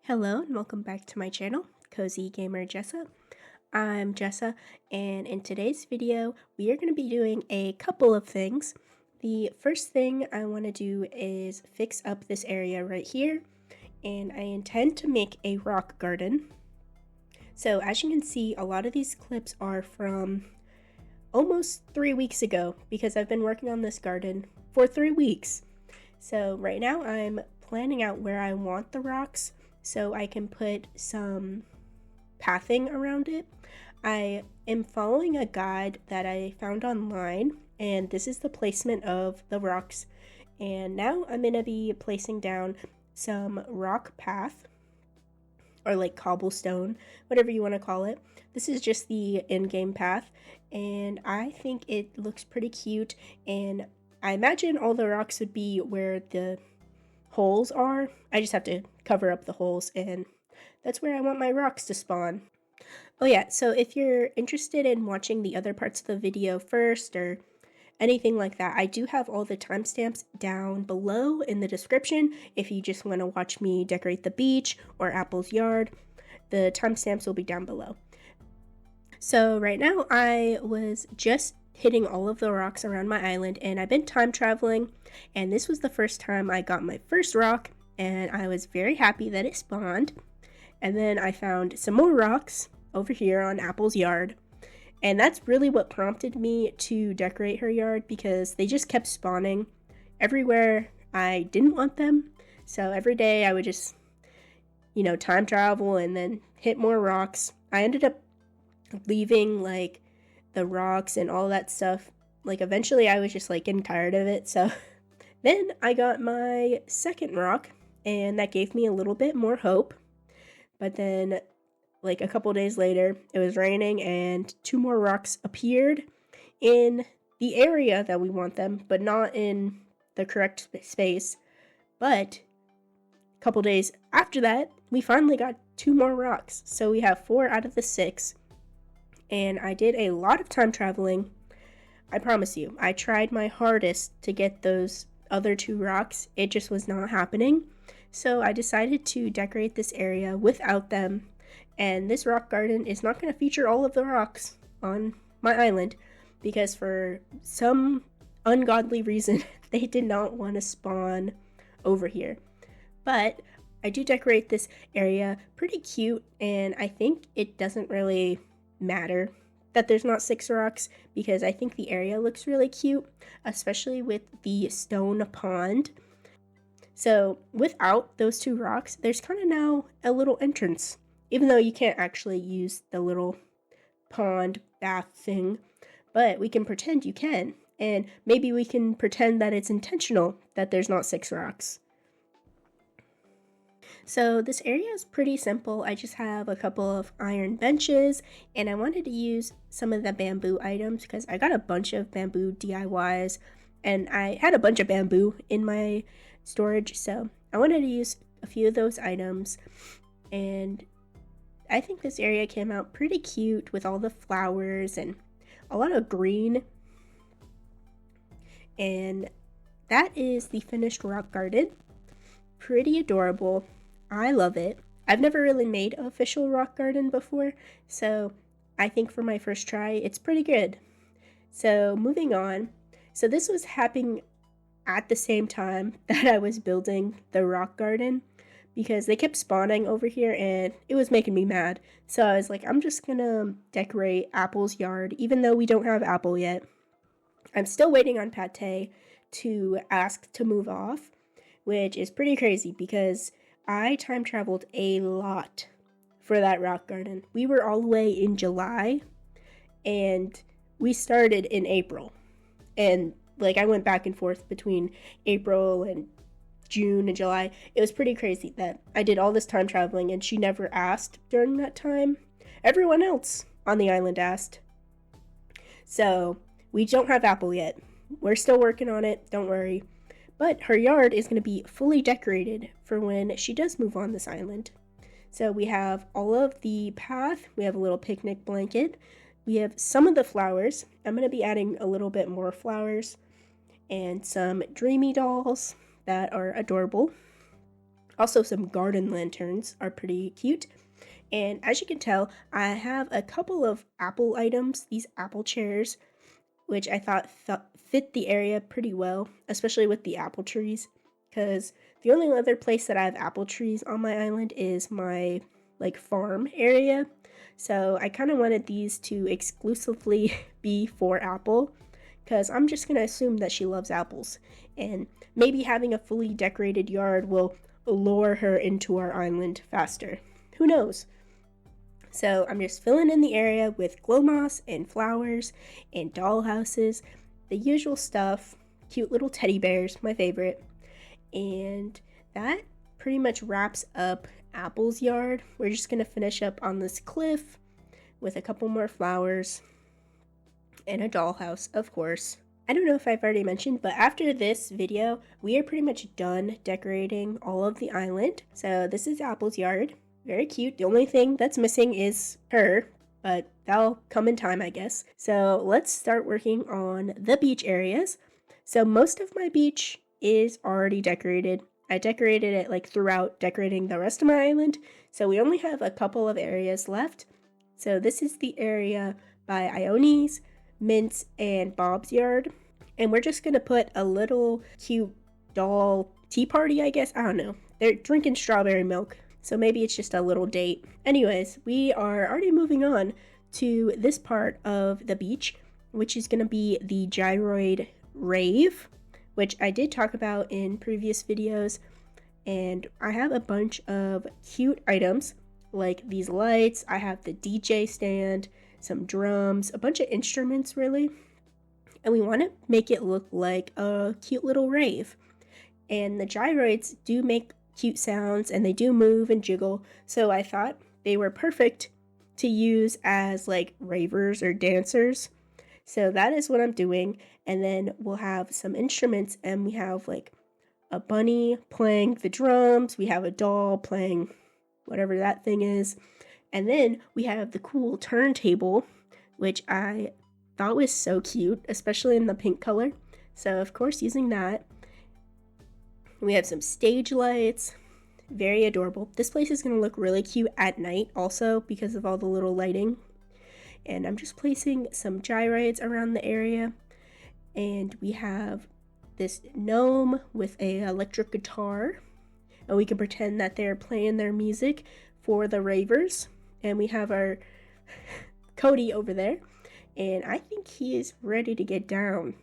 Hello and welcome back to my channel, Cozygamer Jessa. I'm Jessa, and in today's video, we are going to be doing a couple of things. The first thing I want to do is fix up this area right here, and I intend to make a rock garden. So as you can see, a lot of these clips are from almost 3 weeks ago, because I've been working on this garden for 3 weeks. So right now I'm planning out where I want the rocks, so I can put some pathing around it. I am following a guide that I found online, and this is the placement of the rocks. And now I'm going to be placing down some rock path, or like cobblestone, whatever you want to call it. This is just the in-game path, and I think it looks pretty cute, and I imagine all the rocks would be where the holes are. I just have to cover up the holes, and that's where I want my rocks to spawn. Oh yeah, so if you're interested in watching the other parts of the video first or anything like that, I do have all the timestamps down below in the description. If you just want to watch me decorate the beach or Apple's yard, the timestamps will be down below. So right now I was just hitting all of the rocks around my island, and I've been time traveling, and this was the first time I got my first rock, and I was very happy that it spawned. And then I found some more rocks over here on Apple's yard, and that's really what prompted me to decorate her yard, because they just kept spawning everywhere I didn't want them. So every day I would just, time travel and then hit more rocks. I ended up leaving like the rocks and all that stuff. Like eventually I was just like getting tired of it. So then I got my second rock, and that gave me a little bit more hope. But then like a couple days later, it was raining and 2 more rocks appeared in the area that we want them, but not in the correct space. But a couple days after that, we finally got 2 more rocks. So we have 4 out of the 6. And I did a lot of time traveling. I promise you, I tried my hardest to get those other 2 rocks. It just was not happening. So I decided to decorate this area without them. And this rock garden is not going to feature all of the rocks on my island, because for some ungodly reason, they did not want to spawn over here. But I do decorate this area pretty cute, and I think it doesn't really matter that there's not 6 rocks, because I think the area looks really cute, especially with the stone pond. So without those 2 rocks, there's kind of now a little entrance, even though you can't actually use the little pond bath thing, but we can pretend you can, and maybe we can pretend that it's intentional that there's not 6 rocks. So this area is pretty simple. I just have a couple of iron benches, and I wanted to use some of the bamboo items because I got a bunch of bamboo DIYs, and I had a bunch of bamboo in my storage, so I wanted to use a few of those items. And I think this area came out pretty cute with all the flowers and a lot of green. And that is the finished rock garden. Pretty adorable. I love it. I've never really made an official rock garden before, so I think for my first try, it's pretty good. So moving on. So this was happening at the same time that I was building the rock garden, because they kept spawning over here and it was making me mad. So I was like, I'm just gonna decorate Apple's yard, even though we don't have Apple yet. I'm still waiting on Pate to ask to move off, which is pretty crazy because I time traveled a lot for that rock garden. We were all the way in July, and we started in April. And like I went back and forth between April and June and July. It was pretty crazy that I did all this time traveling and she never asked during that time. Everyone else on the island asked. So we don't have Apple yet. We're still working on it, don't worry. But her yard is going to be fully decorated for when she does move on this island. So we have all of the path, we have a little picnic blanket, we have some of the flowers. I'm going to be adding a little bit more flowers, and some dreamy dolls that are adorable. Also, some garden lanterns are pretty cute. And as you can tell, I have a couple of apple items, these apple chairs, which I thought fit the area pretty well, especially with the apple trees, because the only other place that I have apple trees on my island is my farm area. So I kind of wanted these to exclusively be for Apple, because I'm just going to assume that she loves apples, and maybe having a fully decorated yard will lure her into our island faster. Who knows? So I'm just filling in the area with glow moss and flowers and doll houses, the usual stuff, cute little teddy bears, my favorite. And that pretty much wraps up Apple's yard. We're just going to finish up on this cliff with a couple more flowers and a dollhouse, of course. I don't know if I've already mentioned, but after this video, we are pretty much done decorating all of the island. So this is Apple's yard. Very cute. The only thing that's missing is her, but that'll come in time, I guess. So let's start working on the beach areas. So most of my beach is already decorated. I decorated it throughout decorating the rest of my island. So we only have a couple of areas left. So this is the area by Ione's, Mint's, and Bob's yard. And we're just going to put a little cute doll tea party, I guess. I don't know. They're drinking strawberry milk. So maybe it's just a little date. Anyways, we are already moving on to this part of the beach, which is going to be the gyroid rave, which I did talk about in previous videos. And I have a bunch of cute items like these lights. I have the DJ stand, some drums, a bunch of instruments really. And we want to make it look like a cute little rave. And the gyroids do make cute sounds and they do move and jiggle, so I thought they were perfect to use as ravers or dancers. So that is what I'm doing. And then we'll have some instruments, and we have a bunny playing the drums, we have a doll playing whatever that thing is, and then we have the cool turntable, which I thought was so cute, especially in the pink color. So of course using that. We have some stage lights, very adorable. This place is going to look really cute at night also because of all the little lighting. And I'm just placing some gyroids around the area. And we have this gnome with a electric guitar. And we can pretend that they're playing their music for the ravers. And we have our Cody over there. And I think he is ready to get down.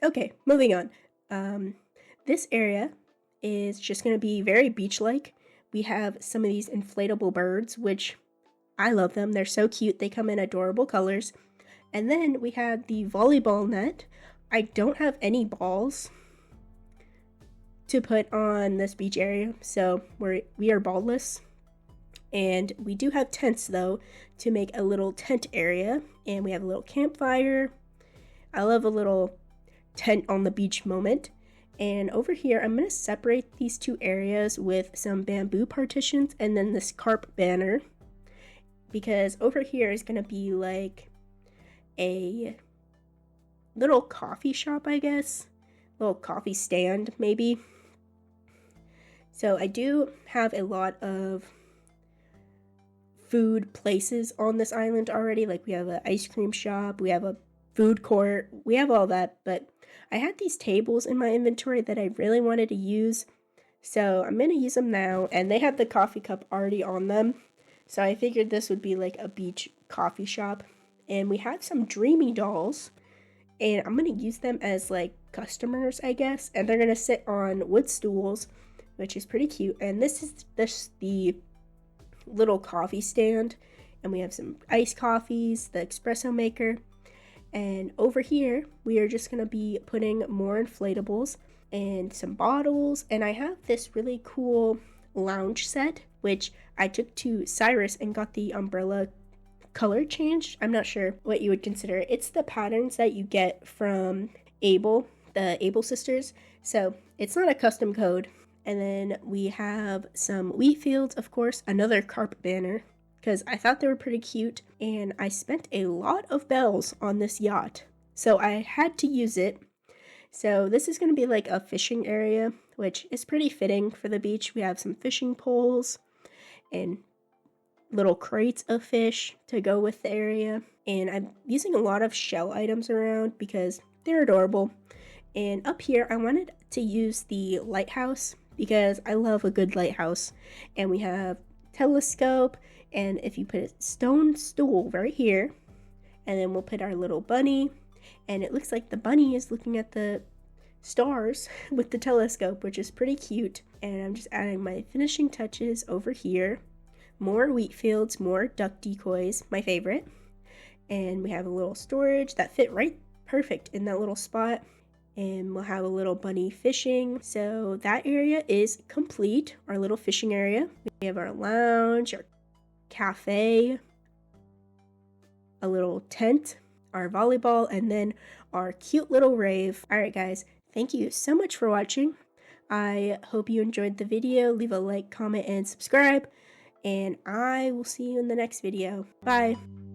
Okay, moving on. This area is just going to be very beach-like. We have some of these inflatable birds, which I love them. They're so cute. They come in adorable colors. And then we have the volleyball net. I don't have any balls to put on this beach area, so we are ballless. And we do have tents, though, to make a little tent area. And we have a little campfire. I love a little tent on the beach moment. And over here, I'm going to separate these two areas with some bamboo partitions and then this carp banner. Because over here is going to be a little coffee shop, I guess. Little coffee stand, maybe. So I do have a lot of food places on this island already. We have an ice cream shop, we have a food court, we have all that, but I had these tables in my inventory that I really wanted to use, so I'm going to use them now, and they have the coffee cup already on them, so I figured this would be a beach coffee shop. And we have some dreamy dolls, and I'm going to use them as customers, I guess, and they're going to sit on wood stools, which is pretty cute. And this is the little coffee stand, and we have some iced coffees, the espresso maker. And over here, we are just going to be putting more inflatables and some bottles. And I have this really cool lounge set, which I took to Cyrus and got the umbrella color changed. I'm not sure what you would consider it. It's the patterns that you get from Able, the Able sisters. So it's not a custom code. And then we have some wheat fields, of course, another carp banner, because I thought they were pretty cute, and I spent a lot of bells on this yacht, so I had to use it. So this is going to be like a fishing area, which is pretty fitting for the beach. We have some fishing poles and little crates of fish to go with the area, and I'm using a lot of shell items around because they're adorable. And up here I wanted to use the lighthouse because I love a good lighthouse, and we have telescope, and if you put a stone stool right here, and then we'll put our little bunny, and it looks like the bunny is looking at the stars with the telescope, which is pretty cute. And I'm just adding my finishing touches over here. More wheat fields, more duck decoys, my favorite. And we have a little storage that fit right perfect in that little spot. And we'll have a little bunny fishing. So that area is complete, our little fishing area. We have our lounge, our cafe, a little tent, our volleyball, and then our cute little rave. Alright guys, thank you so much for watching. I hope you enjoyed the video. Leave a like, comment, and subscribe. And I will see you in the next video. Bye!